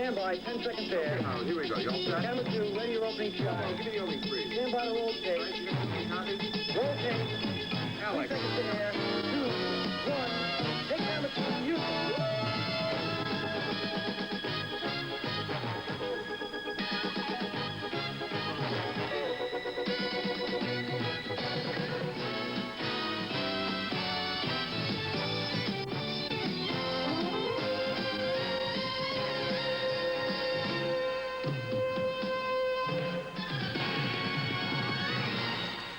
Stand by, 10 seconds there. Oh, here we go. You all set? Camera 2, ready your opening shot. Give me the opening three. Stand by to roll tape. Roll tape. 3 seconds there. 2, 1. Take camera 2, music.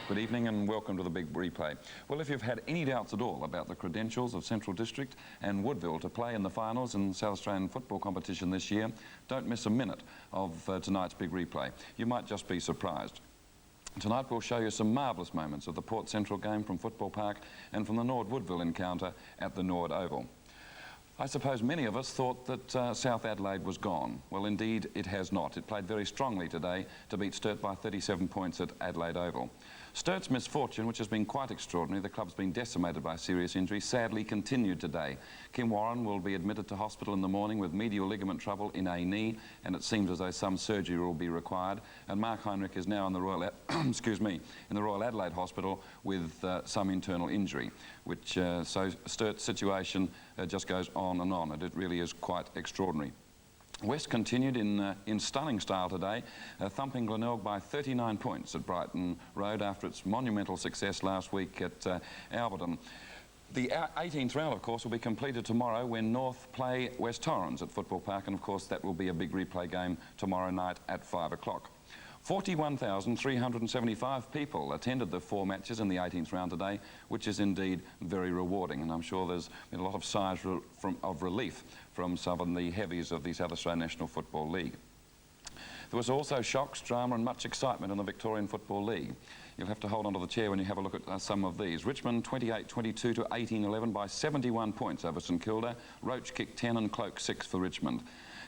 Good evening and welcome to the big replay. Well, if you've had any doubts at all about the credentials of Central District and Woodville to play in the finals in the South Australian football competition this year, don't miss a minute of tonight's big replay. You might just be surprised. Tonight we'll show you some marvellous moments of the Port Central game from Football Park and from the Nord Woodville encounter at the Nord Oval. I suppose many of us thought that South Adelaide was gone. Well, indeed, it has not. It played very strongly today to beat Sturt by 37 points at Adelaide Oval. Sturt's misfortune, which has been quite extraordinary, the club's been decimated by serious injury, sadly continued today. Kim Warren will be admitted to hospital in the morning with medial ligament trouble in a knee, and it seems as though some surgery will be required. And Mark Heinrich is now in the Royal, in the Royal Adelaide Hospital with some internal injury, which so Sturt's situation just goes on and on, and it really is quite extraordinary. West continued in stunning style today, thumping Glenelg by 39 points at Brighton Road after its monumental success last week at Alberton. The 18th round, of course, will be completed tomorrow when North play West Torrens at Football Park, and of course that will be a big replay game tomorrow night at 5 o'clock. 41,375 people attended the 4 matches in the 18th round today, which is indeed very rewarding, and I'm sure there's been a lot of sighs of relief from some of the heavies of the South Australian National Football League. There was also shocks, drama and much excitement in the Victorian Football League. You'll have to hold on to the chair when you have a look at some of these. Richmond 28-22 to 18-11 by 71 points over St Kilda. Roach kicked 10 and Cloak 6 for Richmond.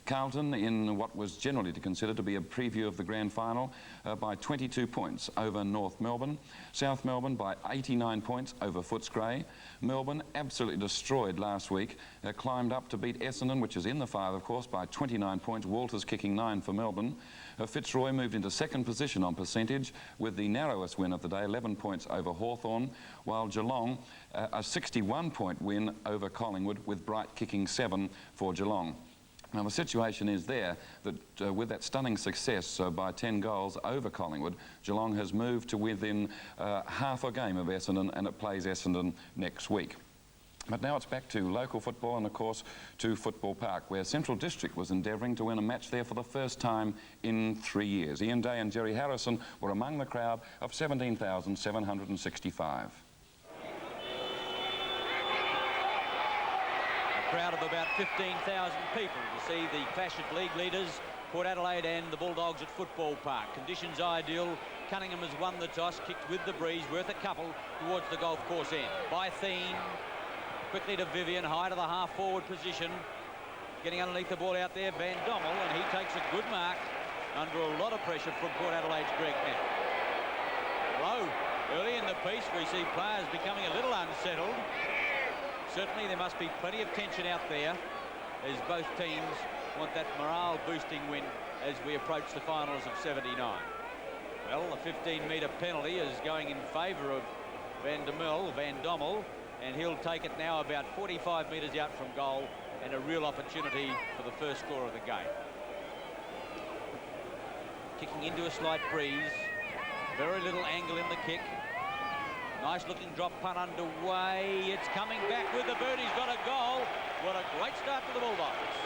Carlton, in what was generally considered to be a preview of the grand final, by 22 points over North Melbourne. South Melbourne by 89 points over Footscray. Melbourne, absolutely destroyed last week, climbed up to beat Essendon, which is in the 5, of course, by 29 points. Walters kicking 9 for Melbourne. Fitzroy moved into 2nd position on percentage with the narrowest win of the day, 11 points over Hawthorn, while Geelong, a 61-point win over Collingwood, with Bright kicking 7 for Geelong. Now, the situation is there that with that stunning success by 10 goals over Collingwood, Geelong has moved to within half a game of Essendon, and it plays Essendon next week. But now it's back to local football and, of course, to Football Park, where Central District was endeavouring to win a match there for the first time in 3 years. Ian Day and Jerry Harrison were among the crowd of 17,765. Crowd of about 15,000 people to see the clash of league leaders, Port Adelaide and the Bulldogs at Football Park. Conditions ideal. Cunningham has won the toss, kicked with the breeze, worth a couple towards the golf course end. Bytheen quickly to Vivian, high to the half-forward position. Getting underneath the ball out there, Van Dommel, and he takes a good mark under a lot of pressure from Port Adelaide's Greg Knapp. Low. Early in the piece, we see players becoming a little unsettled. Certainly there must be plenty of tension out there as both teams want that morale-boosting win as we approach the finals of 79. Well, the 15-metre penalty is going in favour of Van Dommel, and he'll take it now about 45 metres out from goal, and a real opportunity for the first score of the game. Kicking into a slight breeze, very little angle in the kick. Nice looking drop punt underway. It's coming back with the boot. He's got a goal. What a great start for the Bulldogs.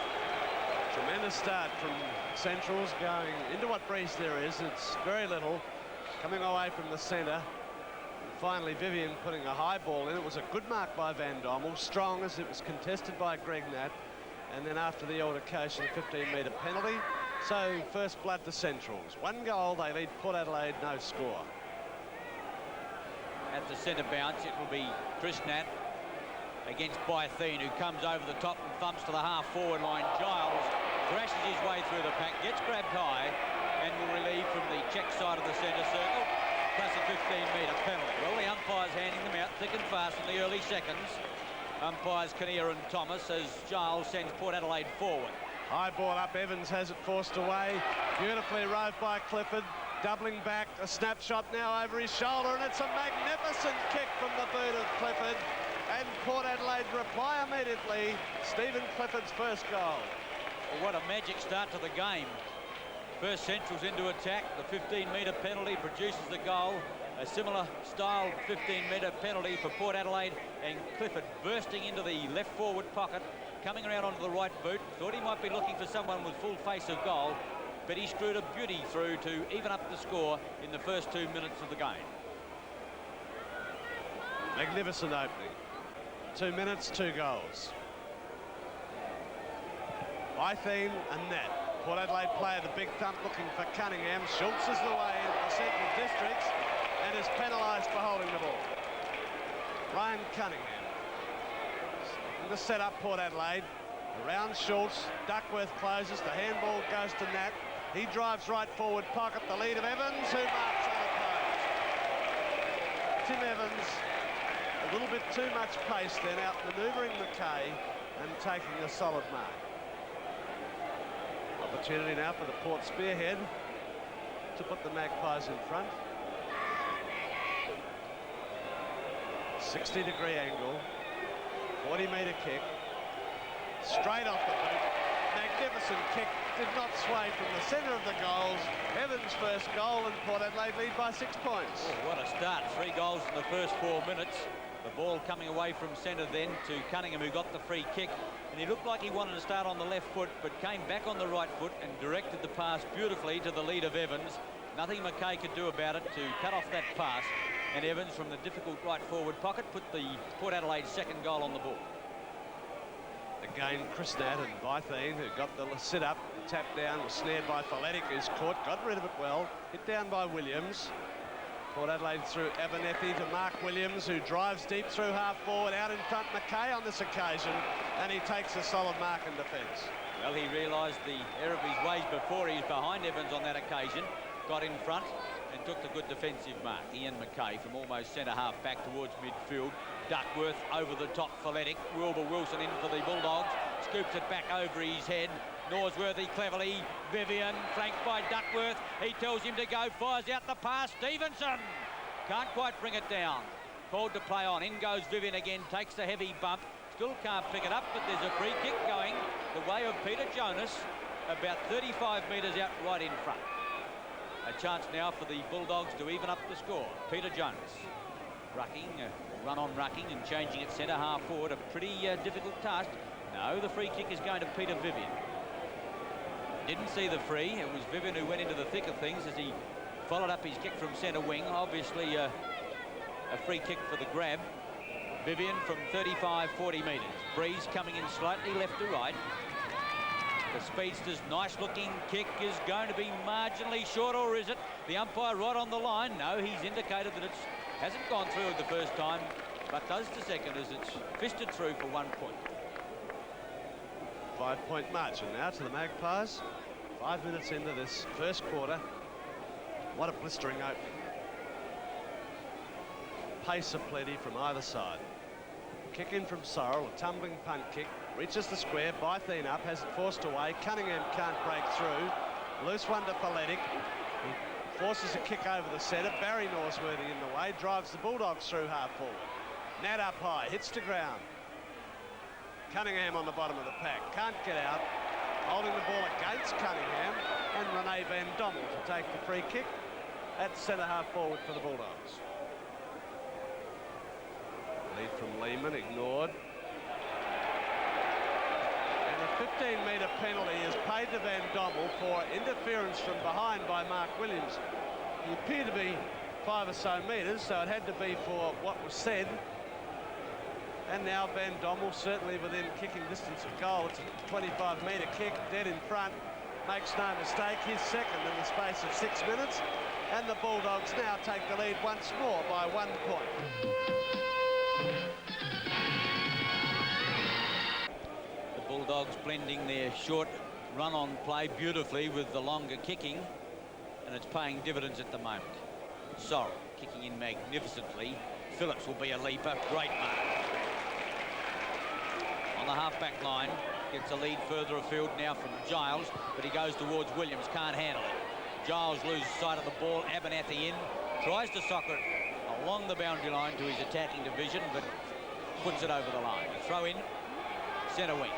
Tremendous start from Centrals going into what breeze there is. It's very little. Coming away from the centre. Finally, Vivian putting a high ball in. It was a good mark by Van Dommel. Strong as it was contested by Greg Knapp. And then after the altercation, a 15-metre penalty. So first blood to Centrals. 1 goal. They lead Port Adelaide, no score. At the centre bounce, it will be Chris Nat against Bytheen, who comes over the top and thumps to the half-forward line. Giles thrashes his way through the pack, gets grabbed high, and will relieve from the check side of the centre circle. Plus a 15-metre penalty. Well, the umpires handing them out thick and fast in the early seconds. Umpires Kinnear and Thomas as Giles sends Port Adelaide forward. High ball up, Evans has it forced away. Beautifully roved by Clifford. Doubling back, a snapshot now over his shoulder, and it's a magnificent kick from the boot of Clifford. And Port Adelaide reply immediately. Stephen Clifford's first goal. Well, what a magic start to the game. First Central's into attack. The 15-metre penalty produces the goal. A similar style 15-metre penalty for Port Adelaide, and Clifford bursting into the left forward pocket, coming around onto the right boot. Thought he might be looking for someone with full face of goal, but he screwed a beauty through to even up the score in the first 2 minutes of the game. Magnificent opening. 2 minutes, 2 goals. Bytheen and Nat. Port Adelaide player, the big thump, looking for Cunningham. Schultz is the way into the Central Districts and is penalised for holding the ball. Ryan Cunningham. In the set-up, Port Adelaide. Around Schultz. Duckworth closes. The handball goes to Nat. He drives right forward pocket. The lead of Evans, who marks unopposed. Tim Evans, a little bit too much pace then, out manoeuvring McKay and taking a solid mark. Opportunity now for the Port spearhead to put the Magpies in front. 60-degree angle, 40-metre kick, straight off the boot. Magnificent kick, did not sway from the centre of the goals. Evans' first goal, and Port Adelaide lead by 6 points. Oh, what a start. 3 goals in the first 4 minutes. The ball coming away from centre then to Cunningham, who got the free kick. And he looked like he wanted to start on the left foot, but came back on the right foot and directed the pass beautifully to the lead of Evans. Nothing McKay could do about it to cut off that pass. And Evans, from the difficult right forward pocket, put the Port Adelaide second goal on the board. Again, Chris Nat and Bytheen, who got the sit-up, tap down, was snared by Faletic, who's caught, got rid of it well, hit down by Williams. Port Adelaide through Abernethy to Mark Williams, who drives deep through half forward, out in front McKay on this occasion, and he takes a solid mark in defence. Well, he realised the error of his ways before. He was behind Evans on that occasion, got in front and took the good defensive mark. Ian McKay from almost centre half back towards midfield. Duckworth over the top, Faletic. Wilbur Wilson in for the Bulldogs, scoops it back over his head. Norsworthy cleverly, Vivian flanked by Duckworth. He tells him to go, fires out the pass. Stevenson can't quite bring it down. Called to play on. In goes Vivian again, takes the heavy bump. Still can't pick it up, but there's a free kick going the way of Peter Jonas, about 35 metres out right in front. A chance now for the Bulldogs to even up the score. Peter Jonas rucking, run on rucking and changing it centre half forward. A pretty difficult task. No, the free kick is going to Peter Vivian. Didn't see the free. It was Vivian who went into the thick of things as he followed up his kick from centre wing. Obviously a free kick for the grab. Vivian from 35-40 metres. Breeze coming in slightly left to right. The speedster's nice-looking kick is going to be marginally short, or is it? The umpire right on the line. No, he's indicated that it hasn't gone through the first time, but does the second as it's fisted through for 1 point. 5 point margin now to the Magpies. 5 minutes into this first quarter. What a blistering opening. Pace aplenty from either side. Kick in from Sorrell, a tumbling punt kick. Reaches the square, Bytheen up, has it forced away. Cunningham can't break through. Loose one to Faletic. He forces a kick over the centre. Barry Norsworthy in the way, drives the Bulldogs through half forward. Nat up high, hits to ground. Cunningham on the bottom of the pack, can't get out. Holding the ball against Cunningham, and Rene Van Dommel to take the free kick at centre half forward for the Bulldogs. Lead from Lehman ignored. And a 15-metre penalty is paid to Van Dommel for interference from behind by Mark Williams. He appeared to be 5 or so metres, so it had to be for what was said. And now Van Dommel certainly within kicking distance of goal. It's a 25-metre kick, dead in front. Makes no mistake, his second in the space of 6 minutes. And the Bulldogs now take the lead once more by 1 point. The Bulldogs blending their short run-on play beautifully with the longer kicking, and it's paying dividends at the moment. Sorrell kicking in magnificently. Phillips will be a leaper. Great mark. On the half-back line. Gets a lead further afield now from Giles, but he goes towards Williams, can't handle it. Giles loses sight of the ball. Abernathy in, tries to soccer it along the boundary line to his attacking division, but puts it over the line. A throw in, centre wing.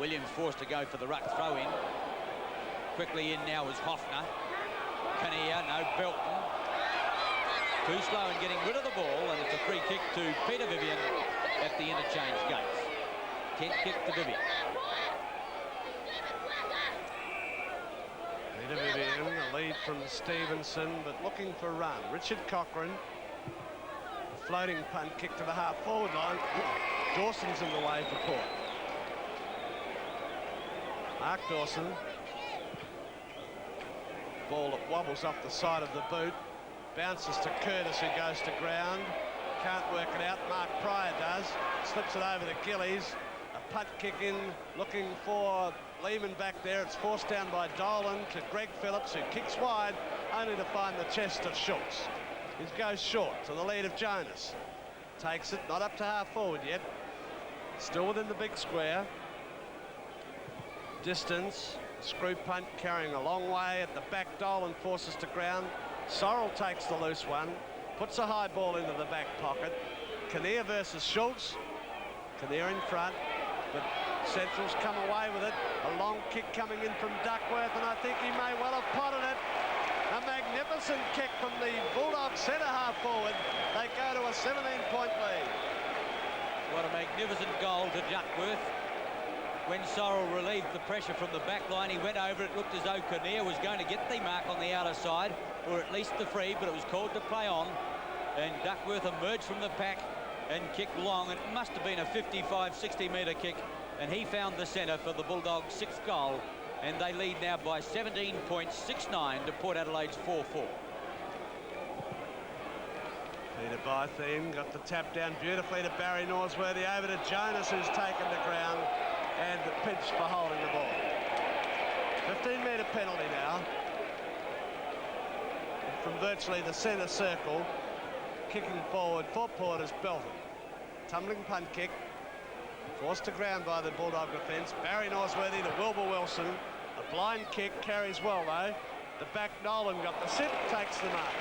Williams forced to go for the ruck throw in. Quickly in now is Hoffner. Kinnear, no, Belton. Too slow in getting rid of the ball, and it's a free kick to Peter Vivian at the interchange gates. 10 kick to Vivian. Peter Vivian, a lead from Stevenson, but looking for a run. Richard Cochrane. A floating punt kick to the half-forward line. Dawson's in the way for Port. Mark Dawson. Ball that wobbles off the side of the boot. Bounces to Curtis, who goes to ground. Can't work it out. Mark Pryor does. Slips it over to Gillies. A punt kick in, looking for Lehman back there. It's forced down by Dolan to Greg Phillips, who kicks wide, only to find the chest of Schultz. He goes short to the lead of Jonas. Takes it, not up to half forward yet. Still within the big square. Distance. Screw punt carrying a long way at the back. Dolan forces to ground. Sorrell takes the loose one, puts a high ball into the back pocket. Kinnear versus Schultz. Kinnear in front, but Central's come away with it. A long kick coming in from Duckworth, and I think he may well have potted it. A magnificent kick from the Bulldogs centre half forward. They go to a 17-point lead. What a magnificent goal to Duckworth. When Sorrell relieved the pressure from the back line, he went over. It looked as though Kinnear was going to get the mark on the outer side, or at least the free, but it was called to play on. And Duckworth emerged from the pack and kicked long. It must have been a 55, 60-metre kick, and he found the centre for the Bulldogs' 6th goal, and they lead now by 17.69 to Port Adelaide's 4-4. Peter Bytheen got the tap down beautifully to Barry Norsworthy, over to Jonas, who's taken the ground and pinched for holding the ball. 15-metre penalty now. From virtually the centre circle, kicking forward for Port is Belton. Tumbling punt kick, forced to ground by the Bulldog defence. Barry Norsworthy to Wilbur Wilson. A blind kick, carries well though. The back Nolan got the sit, takes the mark.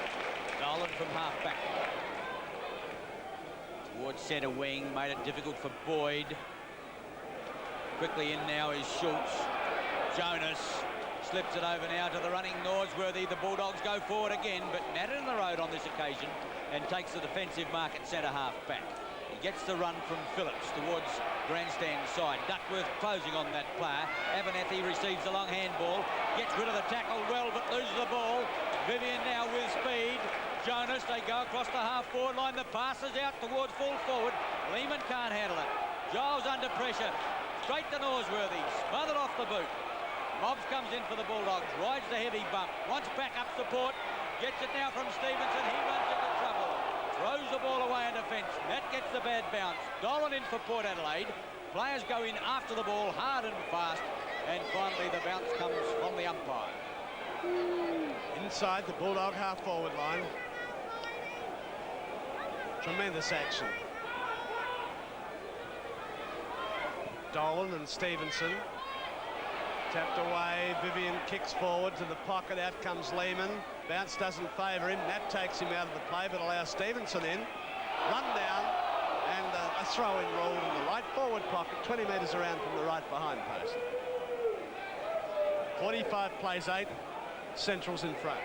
Nolan from half-back. Towards centre wing, made it difficult for Boyd. Quickly in now is Schultz. Jonas slips it over now to the running Norsworthy. The Bulldogs go forward again, but nattered in the road on this occasion and takes the defensive mark at centre half back. He gets the run from Phillips towards grandstand side. Duckworth closing on that player. Abernathy receives the long handball, gets rid of the tackle well, but loses the ball. Vivian now with speed. Jonas, they go across the half-forward line. The pass is out towards full forward. Lehman can't handle it. Giles under pressure. Straight to Norsworthy, smothered off the boot. Mobbs comes in for the Bulldogs, rides the heavy bump, wants back-up support, gets it now from Stevenson. He runs into trouble, throws the ball away in defence. That gets the bad bounce. Dolan in for Port Adelaide. Players go in after the ball hard and fast, and finally the bounce comes from the umpire. Inside the Bulldog half-forward line. Tremendous action. Dolan and Stevenson. Tapped away, Vivian kicks forward to the pocket, out comes Lehman. Bounce doesn't favour him, that takes him out of the play, but allows Stevenson in. Run down, and a throw-in ruled in the right forward pocket, 20 metres around from the right behind post. 45 plays 8, Central's in front.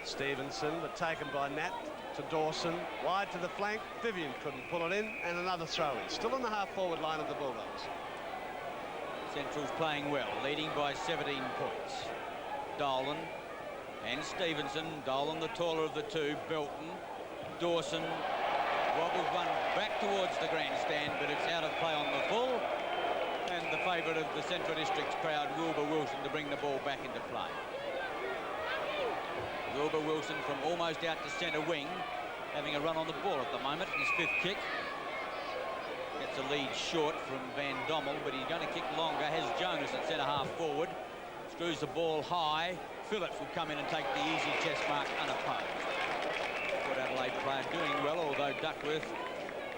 Stevenson, but taken by Nat to Dawson, wide to the flank. Vivian couldn't pull it in, and another throw-in. Still in the half-forward line of the Bulldogs. Central's playing well, leading by 17 points. Dolan and Stevenson. Dolan the taller of the two. Belton, Dawson wobbles one back towards the grandstand, but it's out of play on the full. And the favourite of the Central District's crowd, Wilbur Wilson, to bring the ball back into play. Wilbur Wilson from almost out to centre wing, having a run on the ball at the moment. His 5th kick. Gets a lead short from Van Dommel, but he's going to kick longer. Has Jonas at centre half forward. Screws the ball high. Phillips will come in and take the easy chest mark unopposed. Port Adelaide player doing well, although Duckworth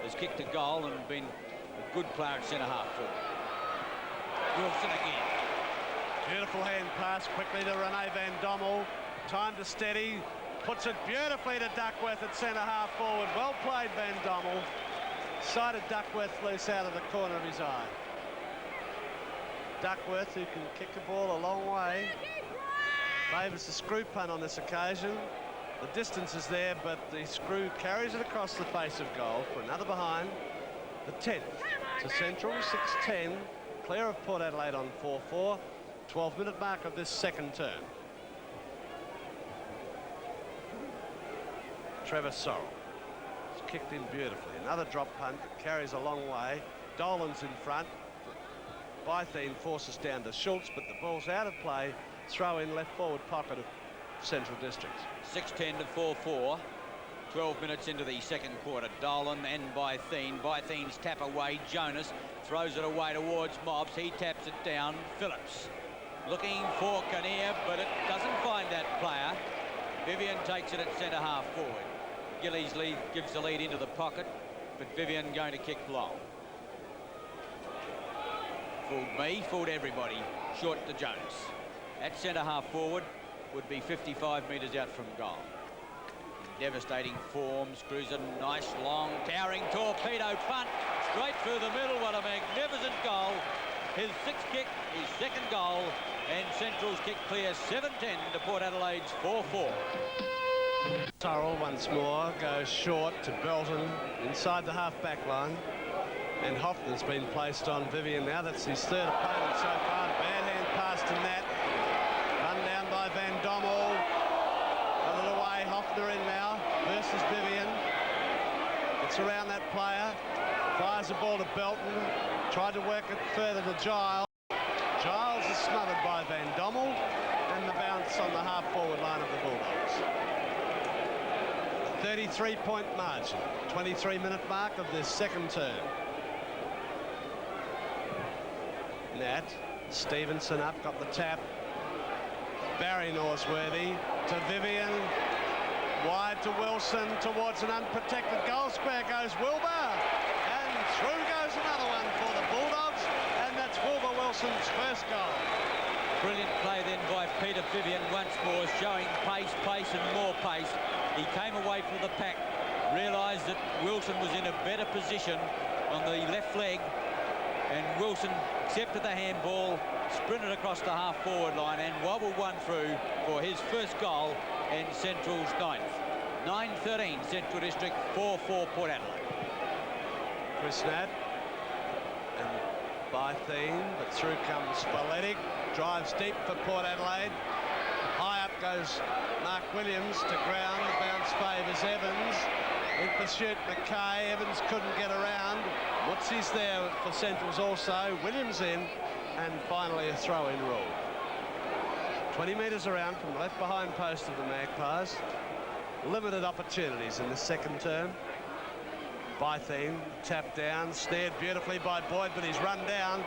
has kicked a goal and been a good player at centre-half forward. Wilson again. Beautiful hand pass quickly to Rene Van Dommel. Time to steady. Puts it beautifully to Duckworth at centre-half forward. Well played, Van Dommel. Sighted Duckworth loose out of the corner of his eye. Duckworth, who can kick the ball a long way, favours the screw punt on this occasion. The distance is there, but the screw carries it across the face of goal for another behind. The 10th to Central, 6-10. Clear of Port Adelaide on 4-4. 12-minute mark of this second term. Trevor Sorrell. It's kicked in beautifully. Another drop punt that carries a long way. Dolan's in front. Bytheen forces down to Schultz, but the ball's out of play. Throw in left forward pocket of Central Districts. 6-10 to 4-4. 12 minutes into the second quarter. Dolan and Bytheen. Bytheen's tap away. Jonas throws it away towards Mobbs. He taps it down. Phillips looking for Kinnear, but it doesn't find that player. Vivian takes it at centre-half forward. Gillies gives the lead into the pocket, but Vivian going to kick long. Fooled me, fooled everybody. Short to Jonas. At centre-half forward would be 55 metres out from goal. Devastating form. Screws a nice, long, towering torpedo punt straight through the middle. What a magnificent goal. His sixth kick, his second goal, and Central's kick clear 7-10 to Port Adelaide's 4-4. Sorrell once more goes short to Belton inside the half-back line. And Hoffner's been placed on Vivian now. That's his third opponent so far. Bad hand pass to Nat. Run down by Van Dommel. A little away, Hoffner in now versus Vivian. Gets around that player. Fires the ball to Belton. Tried to work it further to Giles. Giles is smothered by Van Dommel. And the bounce on the half-forward line of the Bulldogs. 33-point margin. 23-minute mark of this second term. Nat, Stevenson up, got the tap. Barry Norsworthy to Vivian. Wide to Wilson, towards an unprotected goal square goes Wilbur. And through goes another one for the Bulldogs. And that's Wilbur Wilson's first goal. Brilliant play then by Peter Vivian once more, showing pace, pace and more pace. He came away from the pack, realised that Wilson was in a better position on the left leg, and Wilson accepted the handball, sprinted across the half-forward line and wobbled one through for his first goal and Central's 9th. 9-13 Central District, 4-4 Port Adelaide. Chris Nat and Bytheen, but through comes Spalletic, drives deep for Port Adelaide. High up goes Mark Williams to ground. The bounce favours Evans. In pursuit, McKay. Evans couldn't get around. Wootsy's there for Centrals also. Williams in, and finally a throw-in rule. 20 metres around from the left behind post of the Magpies. Limited opportunities in the second term. Bytheen tapped down, snared beautifully by Boyd, but he's run down.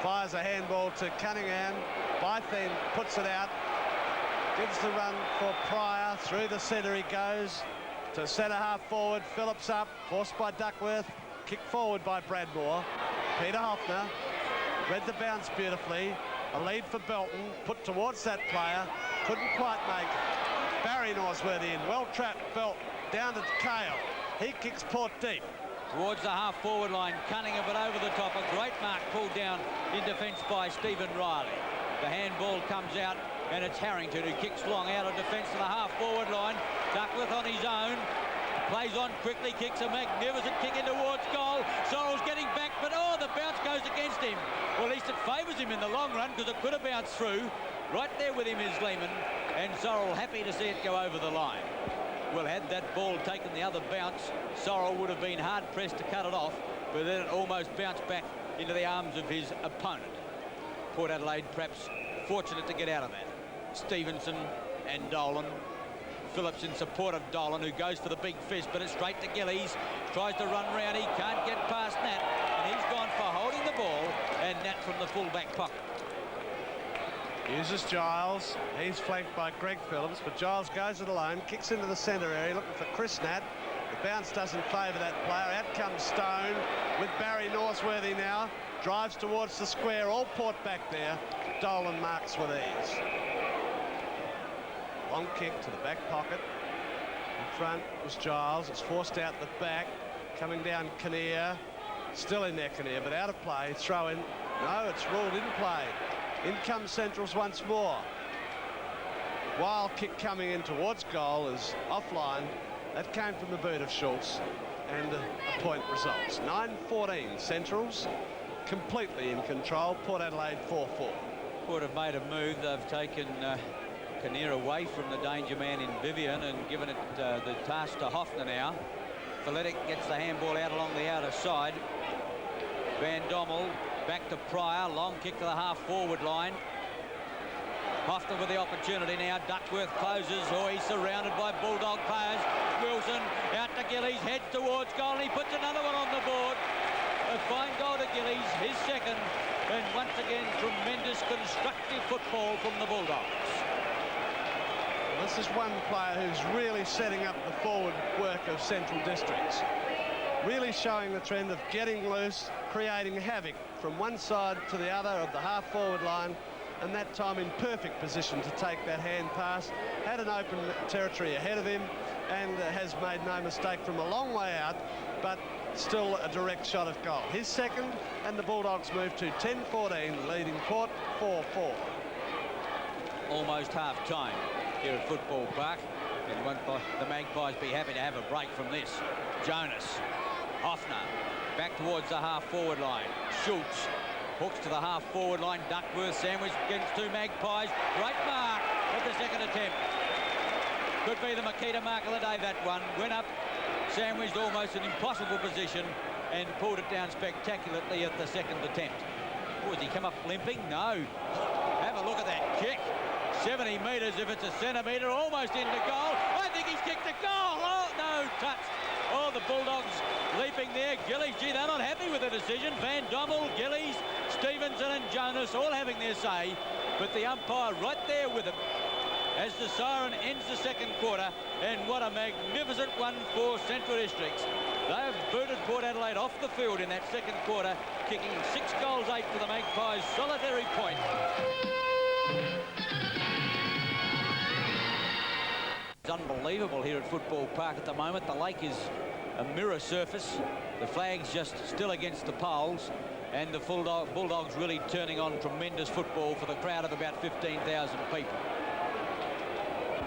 Fires a handball to Cunningham. Bytheen puts it out. Gives the run for Pryor. Through the centre he goes. To centre-half forward, Phillips up, forced by Duckworth, kicked forward by Bradmore. Peter Hoffner read the bounce beautifully. A lead for Belton, put towards that player, couldn't quite make it. Barry Norsworthy in, well-trapped Belton, down to Cale. He kicks Port deep. Towards the half-forward line, Cunningham, but over the top, a great mark pulled down in defence by Stephen Riley. The handball comes out, and it's Harrington who kicks long out of defence to the half-forward line. Duckworth on his own, plays on quickly, kicks a magnificent kick in towards goal. Sorrell's getting back, but oh, the bounce goes against him. Well, at least it favours him in the long run, because it could have bounced through. Right there with him is Lehman, and Sorrell happy to see it go over the line. Well, had that ball taken the other bounce, Sorrell would have been hard-pressed to cut it off, but then it almost bounced back into the arms of his opponent. Port Adelaide perhaps fortunate to get out of that. Stevenson and Dolan. Phillips in support of Dolan, who goes for the big fist, but it's straight to Gillies. Tries to run round, he can't get past Nat, and he's gone for holding the ball, and Nat from the full-back pocket. Uses Giles. He's flanked by Greg Phillips, but Giles goes it alone, kicks into the centre area, looking for Chris Nat. The bounce doesn't favour that player. Out comes Stone with Barry Northworthy now. Drives towards the square, all Port back there. Dolan marks with ease. Long kick to the back pocket. In front was Giles. It's forced out the back. Coming down Kinnear. Still in there, Kinnear, but out of play. Throw in. No, it's ruled in play. In comes Centrals once more. Wild kick coming in towards goal is offline. That came from the boot of Schultz, and a point results. 9-14 Centrals, completely in control. Port Adelaide 4-4. Port have made a move. They've taken Kinnear away from the danger man in Vivian and given it the task to Hoffner now. Feletic gets the handball out along the outer side. Van Dommel back to Pryor. Long kick to the half-forward line. Hoffner with the opportunity now. Duckworth closes. Oh, he's surrounded by Bulldog players. Wilson out to Gillies, heads towards goal, and he puts another one on the board. A fine goal to Gillies, his second, and once again tremendous constructive football from the Bulldogs. Well, this is one player who's really setting up the forward work of Central Districts. Really showing the trend of getting loose, creating havoc from one side to the other of the half-forward line, and that time in perfect position to take that hand pass. Had an open territory ahead of him and has made no mistake from a long way out, but still a direct shot of goal. His second, and the Bulldogs move to 10-14, leading Port 4-4. Almost half-time here at Football Park, and won't the Magpies be happy to have a break from this. Jonas, Hoffner, back towards the half-forward line. Schultz hooks to the half-forward line. Duckworth sandwich against two Magpies. Great mark at the second attempt. Could be the Makita mark of the day, that one. Went up, sandwiched almost an impossible position, and pulled it down spectacularly at the second attempt. Oh, has he come up limping? No. Have a look at that kick. 70 metres if it's a centimetre, almost into goal. I think he's kicked a goal. Oh, no, touch. Oh, the Bulldogs leaping there. Gillies, gee, they're not happy with the decision. Van Dommel, Gillies, Stevenson and Jonas all having their say, but the umpire right there with them as the siren ends the second quarter. And what a magnificent one for Central Districts. They have booted Port Adelaide off the field in that second quarter, kicking 6 goals 8 for the Magpies' solitary point. It's unbelievable here at Football Park at the moment. The lake is a mirror surface. The flag's just still against the poles, and the Bulldogs really turning on tremendous football for the crowd of about 15,000 people.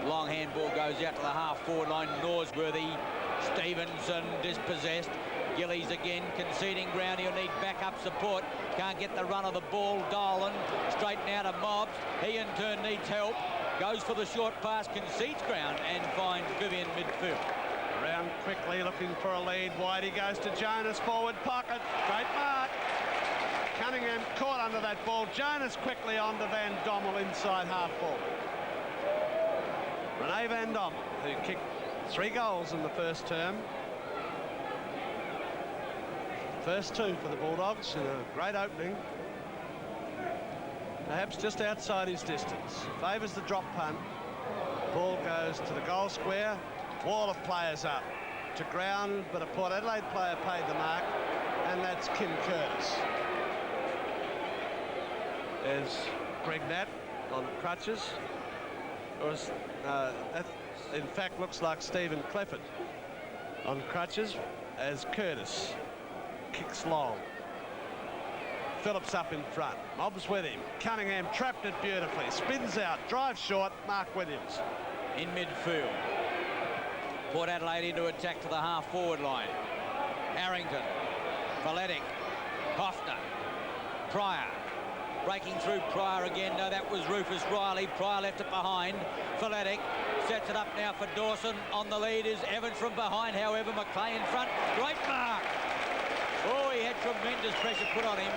Long handball goes out to the half-forward line. Norsworthy, Stevenson dispossessed. Gillies again conceding ground. He'll need backup support. Can't get the run of the ball. Dolan straight now to Mobbs. He in turn needs help. Goes for the short pass, concedes ground and finds Vivian midfield. Around quickly, looking for a lead. Whitey goes to Jonas, forward pocket. Great mark. Cunningham caught under that ball. Jonas quickly on to Van Dommel inside half forward. Rene Van Dommel, who kicked 3 goals in the first term. First 2 for the Bulldogs in a great opening. Perhaps just outside his distance. Favours the drop punt. Ball goes to the goal square. Wall of players up to ground, but a Port Adelaide player paid the mark, and that's Kim Curtis. There's Greg Nat on crutches. That in fact looks like Stephen Clifford on crutches as Curtis kicks long. Phillips up in front. Mobbs with him. Cunningham trapped it beautifully. Spins out. Drives short. Mark Williams. In midfield. Port Adelaide into attack to the half-forward line. Harrington. Feletic. Hoffner. Pryor. Breaking through Pryor again. No, that was Rufus Riley. Pryor left it behind. Feletic sets it up now for Dawson. On the lead is Evans from behind. However, McClay in front. Great mark. Oh, he had tremendous pressure put on him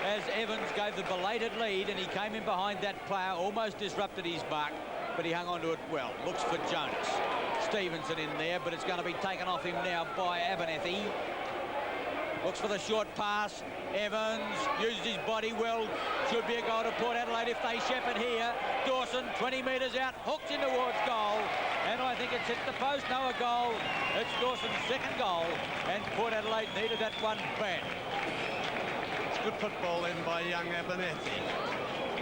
as Evans gave the belated lead, and he came in behind that player, almost disrupted his mark, but he hung on to it well. Looks for Jonas. Stevenson in there, but it's going to be taken off him now by Abernethy. Looks for the short pass. Evans uses his body well. Should be a goal to Port Adelaide if they shepherd here. Dawson, 20 metres out, hooks in towards goal. And I think it's hit the post. No, a goal. It's Dawson's second goal. And Port Adelaide needed that one bad. It's good football in by young Abernethy.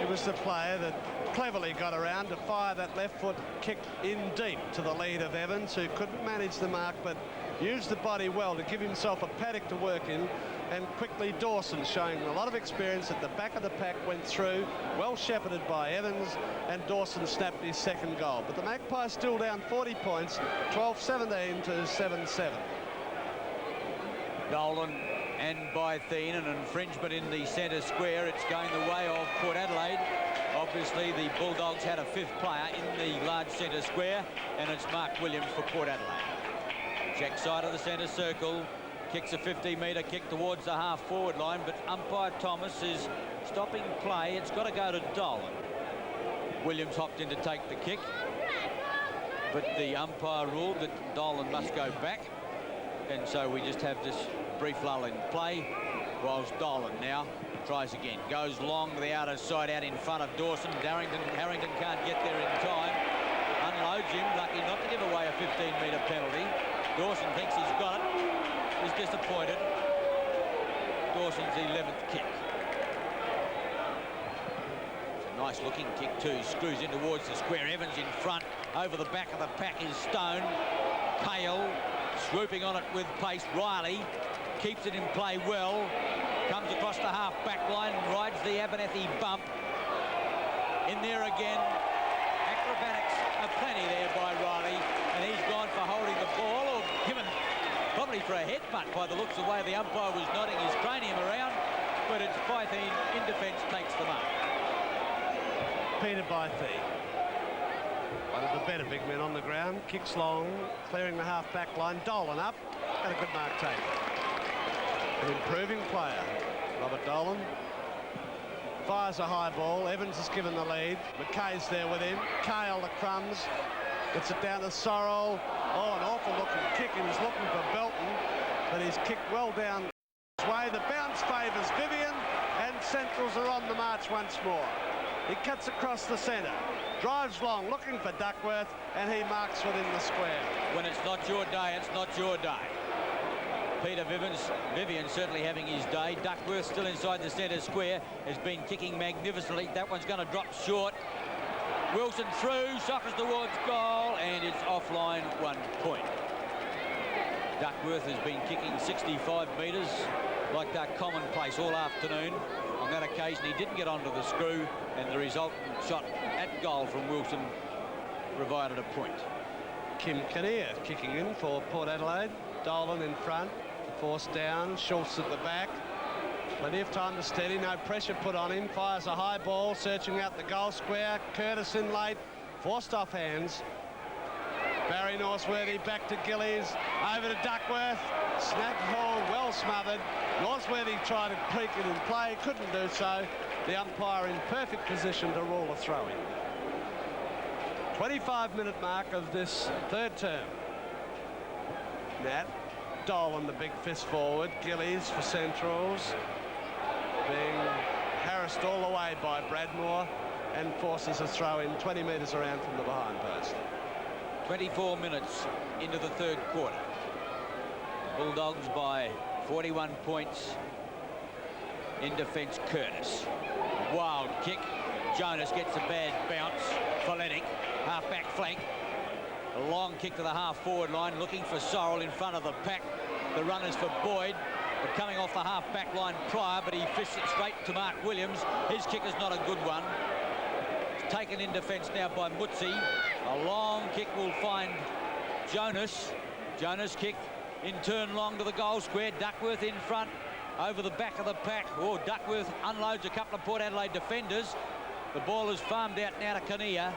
It was the player that cleverly got around to fire that left foot kick in deep to the lead of Evans, who couldn't manage the mark but used the body well to give himself a paddock to work in. And quickly Dawson, showing a lot of experience at the back of the pack, went through, well shepherded by Evans, and Dawson snapped his second goal. But the Magpies still down 40 points, 12-17 to 7-7. Dolan and Bytheen, an infringement in the centre square. It's going the way of Port Adelaide. Obviously, the Bulldogs had a fifth player in the large centre square, and it's Mark Williams for Port Adelaide. Check side of the centre circle. Kicks a 50-metre kick towards the half-forward line, but umpire Thomas is stopping play. It's got to go to Dolan. Williams hopped in to take the kick, but the umpire ruled that Dolan must go back, and so we just have this brief lull in play, whilst Dolan now tries again. Goes long to the outer side out in front of Dawson. Harrington can't get there in time. Unloads him, lucky not to give away a 15-metre penalty. Dawson thinks he's got it. Is disappointed. Dawson's 11th kick. It's a nice looking kick too. Screws in towards the square. Evans in front. Over the back of the pack is Stone. Kale swooping on it with pace. Riley keeps it in play well. Comes across the half back line and rides the Abernethy bump. In there again. Acrobatics aplenty there by Riley, and he's gone for holding the ball, or given probably for a headbutt by the looks of the way the umpire was nodding his cranium around, but it's Bytheen in defence takes the mark. Peter Bytheen, one of the better big men on the ground, kicks long, clearing the half back line. Dolan up, and a good mark taken. An improving player, Robert Dolan. Fires a high ball. Evans has given the lead. McKay's there with him. Kale the crumbs. Gets it down to Sorrell. Oh, an awful looking kick, and he's looking for Belton, but he's kicked well down his way. The bounce favours Vivian, and Centrals are on the march once more. He cuts across the centre, drives long, looking for Duckworth, and he marks within the square. When it's not your day, it's not your day. Peter Vivian certainly having his day. Duckworth still inside the centre square, has been kicking magnificently. That one's going to drop short. Wilson through, suckers towards goal, and it's offline 1 point. Duckworth has been kicking 65 metres like that commonplace all afternoon. On that occasion, he didn't get onto the screw, and the resultant shot at goal from Wilson provided a point. Kim Kinnear kicking in for Port Adelaide. Dolan in front, forced down, Schultz at the back. Plenty of time to steady, no pressure put on him. Fires a high ball, searching out the goal square. Curtis in late, forced off hands. Barry Northworthy back to Gillies, over to Duckworth. Snap ball, well smothered. Northworthy tried to peek it in play, couldn't do so. The umpire in perfect position to rule a throw-in. 25-minute mark of this third term. Nat, Dolan the big fist forward. Gillies for Centrals, being harassed all the way by Bradmore, and forces a throw in 20 metres around from the behind post. 24 minutes into the third quarter. Bulldogs by 41 points. In defence, Curtis. Wild kick. Jonas gets a bad bounce. Foletic, half-back flank. A long kick to the half-forward line, looking for Sorrell in front of the pack. The runners for Boyd, but coming off the half-back line prior, but he fists it straight to Mark Williams. His kick is not a good one. It's taken in defence now by Mutzi. A long kick will find Jonas. Jonas kick in turn long to the goal square. Duckworth in front, over the back of the pack. Oh, Duckworth unloads a couple of Port Adelaide defenders. The ball is farmed out now to Kinnear.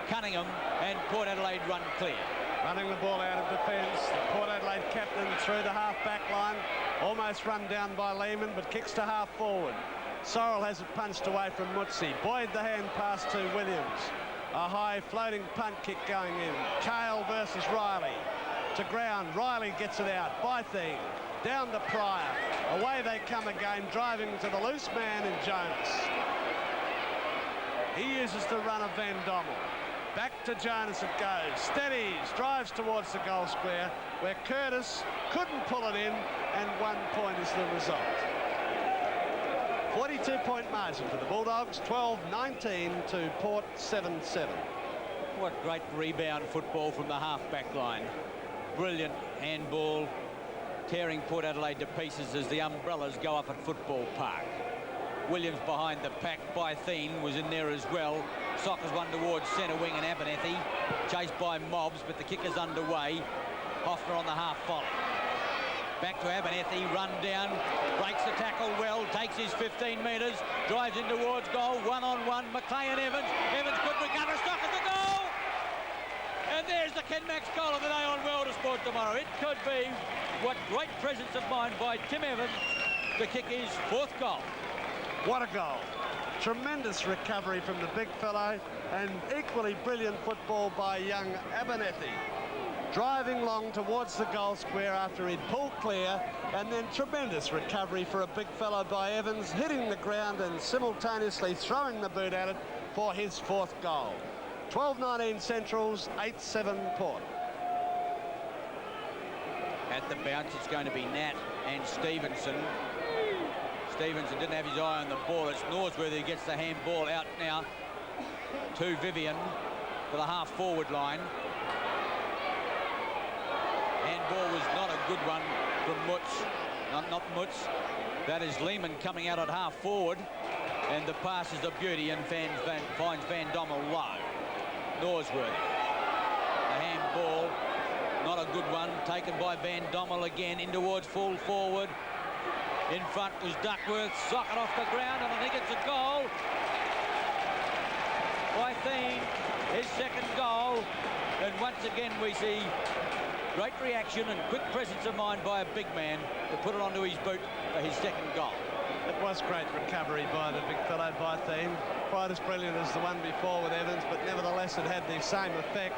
Cunningham, and Port Adelaide run clear. Running the ball out of defence. The Port Adelaide captain through the half-back line. Almost run down by Lehman, but kicks to half-forward. Sorrell has it punched away from Mutzi. Boyd the hand pass to Williams. A high floating punt kick going in. Kale versus Riley. To ground. Riley gets it out. Bytheen. Down to Pryor. Away they come again, driving to the loose man in Jonas. He uses the run of Van Dommel. Back to Jonas it goes. Steadies, drives towards the goal square, where Curtis couldn't pull it in, and 1 point is the result. 42-point margin for the Bulldogs, 12-19 to Port 7-7. What great rebound football from the half-back line. Brilliant handball, tearing Port Adelaide to pieces as the umbrellas go up at Football Park. Williams behind the pack. Bytheen was in there as well. Sockers one towards centre wing and Abernethy, chased by Mobs, but the kick is underway. Hoffner on the half volley. Back to Abernethy, run down, breaks the tackle well, takes his 15 metres, drives in towards goal, one-on-one, McLean Evans. Evans could recover, Sockers the goal! And there's the Ken Max goal of the day on World of Sport tomorrow. It could be what great presence of mind by Tim Evans. The kick is 4th goal. What a goal. Tremendous recovery from the big fellow, and equally brilliant football by young Abernethy. Driving long towards the goal square after he'd pulled clear, and then tremendous recovery for a big fellow by Evans, hitting the ground and simultaneously throwing the boot at it for his 4th goal. 12-19 Centrals, 8-7 Port. At the bounce, it's going to be Nat and Stevenson. Stevenson didn't have his eye on the ball. It's Norsworthy who gets the handball out now to Vivian for the half-forward line. Handball was not a good one from Mutz. Not Mutz. That is Lehman coming out at half-forward. And the pass is a beauty and finds Van Dommel low. Norsworthy. The handball, not a good one, taken by Van Dommel again in towards full forward. In front was Duckworth, socket off the ground, and I think it's a goal. Bytheen, his 2nd goal. And once again we see great reaction and quick presence of mind by a big man to put it onto his boot for his 2nd goal. It was great recovery by the big fellow Bytheen. Quite as brilliant as the one before with Evans, but nevertheless it had the same effect.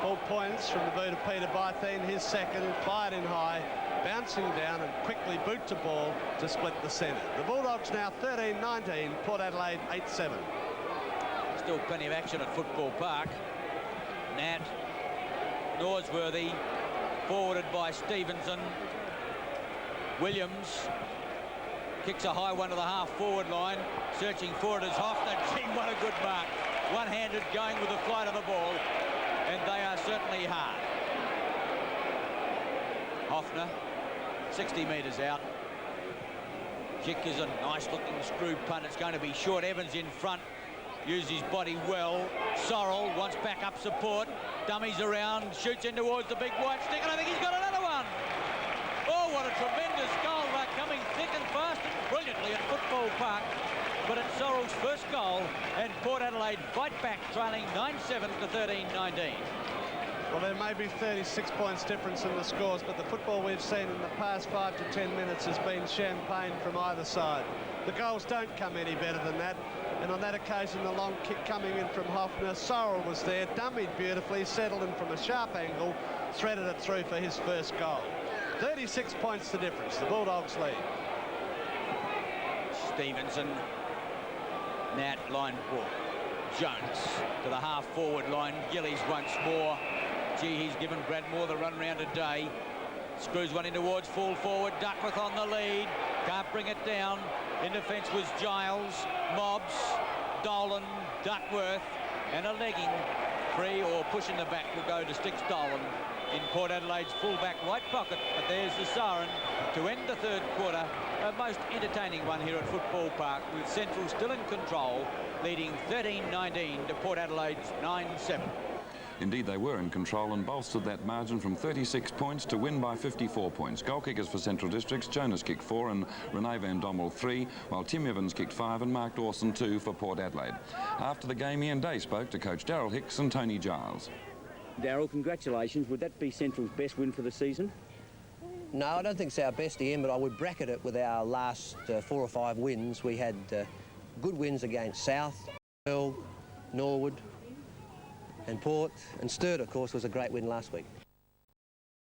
4 points from the boot of Peter Bytheen, his 2nd, fired in high, bouncing down and quickly boot to ball to split the centre. The Bulldogs now 13-19, Port Adelaide 8-7. Still plenty of action at Football Park. Nat, Norsworthy, forwarded by Stevenson. Williams kicks a high one to the half-forward line. Searching for it is Hoffner. Gee, what a good mark. One-handed going with the flight of the ball. And they are certainly hard. Hoffner, 60 metres out. Kick is a nice-looking screw punt. It's going to be short. Evans in front. Used his body well. Sorrell wants backup support. Dummies around. Shoots in towards the big white stick. And I think he's got another one. Oh, what a tremendous goal. They're coming thick and fast and brilliantly at Football Park. But it's Sorrell's 1st goal, and Port Adelaide fight back, trailing 9-7 to 13-19. Well, there may be 36 points difference in the scores, but the football we've seen in the past 5 to 10 minutes has been champagne from either side. The goals don't come any better than that, and on that occasion, the long kick coming in from Hoffner. Sorrell was there, dummied beautifully, settled in from a sharp angle, threaded it through for his 1st goal. 36 points the difference. The Bulldogs lead. Stevenson. Nat line ball. Jones to the half-forward line. Gillies once more. Gee, he's given Bradmore the run round today. Screws one in towards full forward. Duckworth on the lead. Can't bring it down. In defence was Giles, Mobs, Dolan, Duckworth, and a legging. Free or push in the back will go to Sticks Dolan in Port Adelaide's full-back right pocket. But there's the siren to end the 3rd quarter. A most entertaining one here at Football Park, with Central still in control, leading 13-19 to Port Adelaide's 9-7. Indeed, they were in control and bolstered that margin from 36 points to win by 54 points. Goal kickers for Central Districts: Jonas kicked 4 and Renee Van Dommel 3, while Tim Evans kicked 5 and Mark Dawson 2 for Port Adelaide. After the game, Ian Day spoke to coach Daryl Hicks and Tony Giles. Daryl, congratulations. Would that be Central's best win for the season? No, I don't think it's our best, Ian, but I would bracket it with our last 4 or 5 wins. We had good wins against South, Norwood and Port, and Sturt, of course, was a great win last week.